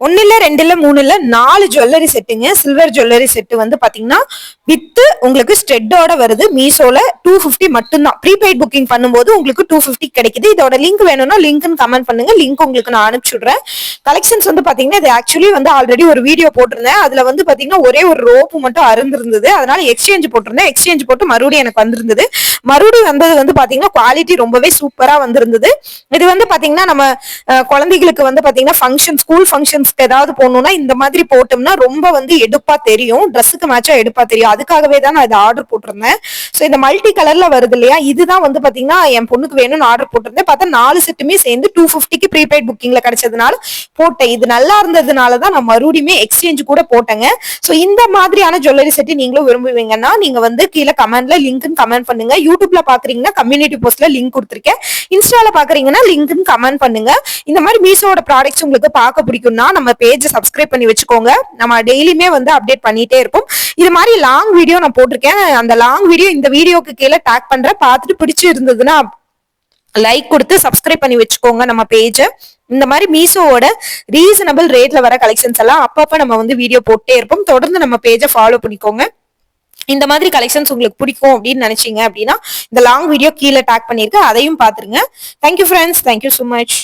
ஒன்னு இல்ல 2 இல்ல 3 இல்ல 4 ஜுவல்லரி செட்டுங்க. சில்வர் ஜுவல்லரி செட் வந்து பாத்தீங்கன்னா வித் உங்களுக்கு ஸ்டெட்டோட வருது. மீஷோல 250 மட்டும்தான். ப்ரீபெய்ட் புக்கிங் பண்ணும்போது உங்களுக்கு 250 கிடைக்குது. இதோட லிங்க் வேணும்னா லிங்க்னு கமெண்ட் பண்ணுங்க. லிங்க் உங்களுக்கு நான் அனுப்பிச்சு விடுறேன். கலெக்ஷன்ஸ் வந்து பாத்தீங்கன்னா இது ஆக்சுவலி வந்து ஆல்ரெடி ஒரு வீடியோ போட்டிருந்தேன். அதுல வந்து பாத்தீங்கன்னா ஒரே ஒரு ரோப்பு மட்டும் அருந்திருந்தது. அதனால எக்ஸ்சேஞ்ச் போட்டிருந்தேன். எக்ஸ்சேஞ்ச் போட்டு மறுபடியும் எனக்கு வந்திருந்தது. மறுபடியும் வந்தது வந்து பாத்தீங்கன்னா குவாலிட்டி ரொம்பவே சூப்பரா வந்திருந்தது. இது வந்து பாத்தீங்கன்னா நம்ம குழந்தைகளுக்கு வந்து பாத்தீங்கன்னா ஃபங்க்ஷன் ஸ்கூல் ஃபங்க்ஷன் ஏதாவது போடணும்னா இந்த மாதிரி போட்டோம்னா ரொம்ப வந்து எடுப்பா தெரியும். ட்ரெஸ்ஸுக்கு மேட்சா எடுப்பா தெரியும். அதுக்காகவே தான் நான் இதை ஆர்டர் போட்டிருந்தேன். ஸோ இந்த மல்டி கலர்ல வருது இல்லையா, இதுதான் வந்து பாத்தீங்கன்னா என் பொண்ணுக்கு வேணும்னு ஆர்டர் போட்டிருந்தேன். பார்த்தா 4 செட்டுமே சேர்ந்து 250க்கு ப்ரீபெய்ட் புக்கிங்ல கிடைச்சதுனால போட்டேன். இது நல்லா இருந்ததுனால தான் நான் மறுபடியுமே எக்ஸ்சேஞ்ச் கூட போட்டேங்க. ஸோ இந்த மாதிரியான ஜுவல்லரி செட் நீங்களும் விரும்புவீங்கன்னா நீங்க வந்து கீழே கமெண்ட்ல லிங்க்னு கமெண்ட் பண்ணுங்க. யூடியூப்ல பாக்குறீங்கன்னா கம்யூனிட்டி போஸ்ட்ல லிங்க் கொடுத்துருக்கேன். இன்ஸ்டால பாக்குறீங்கன்னா லிங்க்னு கமெண்ட் பண்ணுங்க. இந்த மாதிரி மீஷோட ப்ராடக்ட்ஸ் உங்களுக்கு பார்க்க பிடிக்கும்னா நம்ம பேஜ் சப்ஸ்கிரைப் பண்ணி வச்சுக்கோங்க. நம்ம டெய்லியுமே வந்து அப்டேட் பண்ணிட்டே இருப்போம். இது மாதிரி லாங் வீடியோ நான் போட்டிருக்கேன். அந்த லாங் வீடியோ இந்த வீடியோக்கு கீழே டேக் பண்றேன். பார்த்துட்டு பிடிச்சி இருந்ததுன்னா லைக் கொடுத்து சப்ஸ்கிரைப் பண்ணி வச்சுக்கோங்க நம்ம பேஜ். இந்த மாதிரி மீஷோவோட ரீசனபிள் ரேட்ல வர கலெக்ஷன்ஸ் எல்லாம் அப்பப்ப நம்ம வந்து வீடியோ போட்டே இருப்போம். தொடர்ந்து நம்ம பேஜை ஃபாலோ பண்ணிக்கோங்க. இந்த மாதிரி கலெக்ஷன்ஸ் உங்களுக்கு பிடிக்கும் அப்படின்னு நினைச்சீங்க அப்படின்னா இந்த லாங் வீடியோ கீழே டேக் பண்ணிருக்கேன். அதையும் பாத்துருங்க. Thank you friends. Thank you so much.